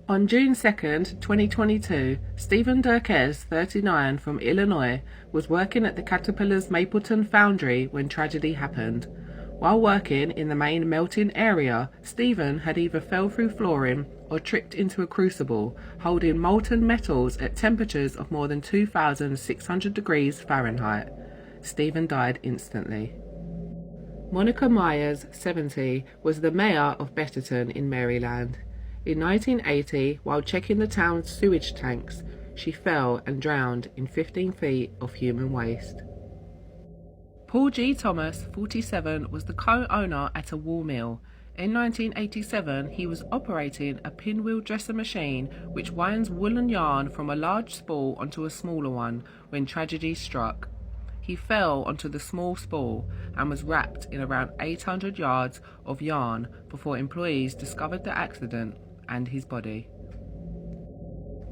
On June 2nd, 2022, Stephen Durkes, 39, from Illinois, was working at the Caterpillar's Mapleton foundry when tragedy happened. While working in the main melting area, Stephen had either fell through flooring or tripped into a crucible holding molten metals at temperatures of more than 2,600 degrees Fahrenheit. Stephen died instantly. Monica Myers, 70, was the mayor of Betterton in Maryland. In 1980, while checking the town's sewage tanks, she fell and drowned in 15 feet of human waste. Paul G. Thomas, 47, was the co-owner at a wool mill. In 1987, he was operating a pinwheel dresser machine which winds woolen yarn from a large spool onto a smaller one when tragedy struck. He fell onto the small spool and was wrapped in around 800 yards of yarn before employees discovered the accident and his body.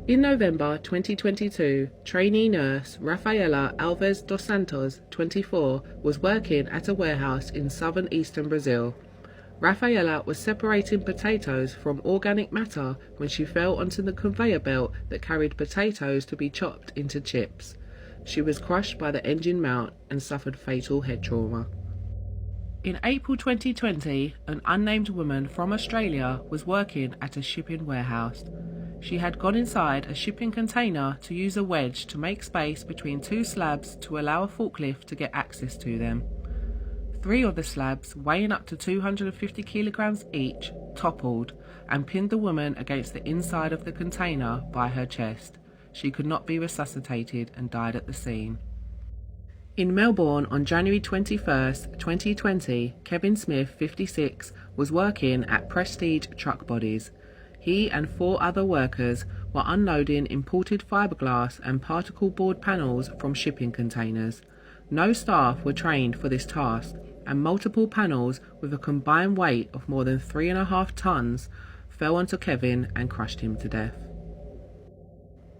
In November 2022, trainee nurse Rafaela Alves dos Santos, 24, was working at a warehouse in southern eastern Brazil. Rafaela was separating potatoes from organic matter when she fell onto the conveyor belt that carried potatoes to be chopped into chips. She was crushed by the engine mount and suffered fatal head trauma. In April 2020, an unnamed woman from Australia was working at a shipping warehouse. She had gone inside a shipping container to use a wedge to make space between two slabs to allow a forklift to get access to them. 3 of the slabs, weighing up to 250 kilograms each, toppled and pinned the woman against the inside of the container by her chest. She could not be resuscitated and died at the scene. In Melbourne on January 21, 2020, Kevin Smith, 56, was working at Prestige Truck Bodies. He and 4 other workers were unloading imported fiberglass and particle board panels from shipping containers. No staff were trained for this task, and multiple panels with a combined weight of more than 3.5 tons fell onto Kevin and crushed him to death.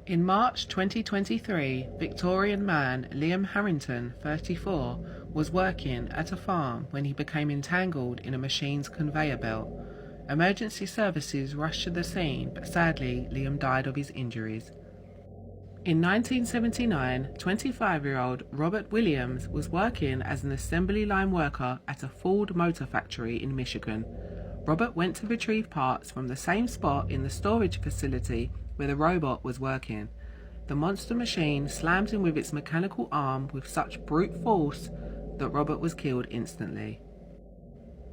In March 2023, Victorian man Liam Harrington, 34, was working at a farm when he became entangled in a machine's conveyor belt. Emergency services rushed to the scene, but sadly Liam died of his injuries. In 1979, 25-year-old Robert Williams was working as an assembly line worker at a Ford motor factory in Michigan. Robert went to retrieve parts from the same spot in the storage facility where the robot was working. The monster machine slammed him with its mechanical arm with such brute force that Robert was killed instantly.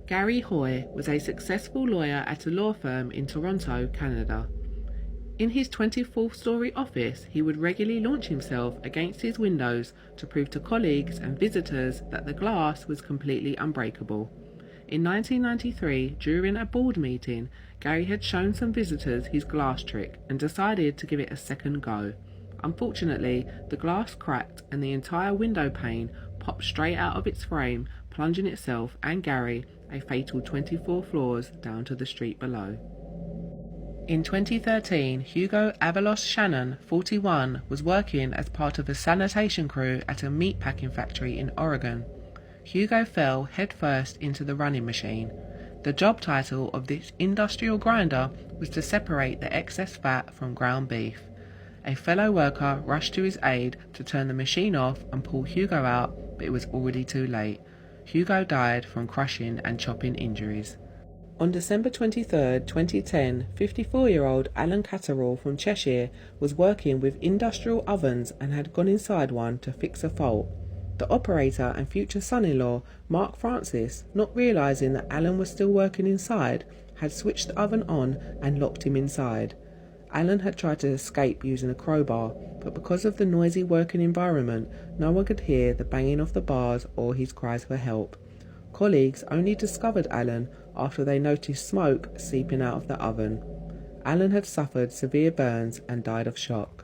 Gary Hoy was a successful lawyer at a law firm in Toronto, Canada. In his 24-story office, he would regularly launch himself against his windows to prove to colleagues and visitors that the glass was completely unbreakable. In 1993, during a board meeting, Gary had shown some visitors his glass trick and decided to give it a second go. Unfortunately, the glass cracked and the entire window pane popped straight out of its frame, plunging itself and Gary a fatal 24 floors down to the street below. In 2013, Hugo Avalos Shannon, 41, was working as part of a sanitation crew at a meatpacking factory in Oregon. Hugo fell headfirst into the running machine. The job title of this industrial grinder was to separate the excess fat from ground beef. A fellow worker rushed to his aid to turn the machine off and pull Hugo out, but it was already too late. Hugo died from crushing and chopping injuries. On December 23, 2010, 54-year-old Alan Catterall from Cheshire was working with industrial ovens and had gone inside one to fix a fault. The operator and future son-in-law, Mark Francis, not realising that Alan was still working inside, had switched the oven on and locked him inside. Alan had tried to escape using a crowbar, but because of the noisy working environment, no one could hear the banging of the bars or his cries for help. Colleagues only discovered Alan after they noticed smoke seeping out of the oven. Alan had suffered severe burns and died of shock.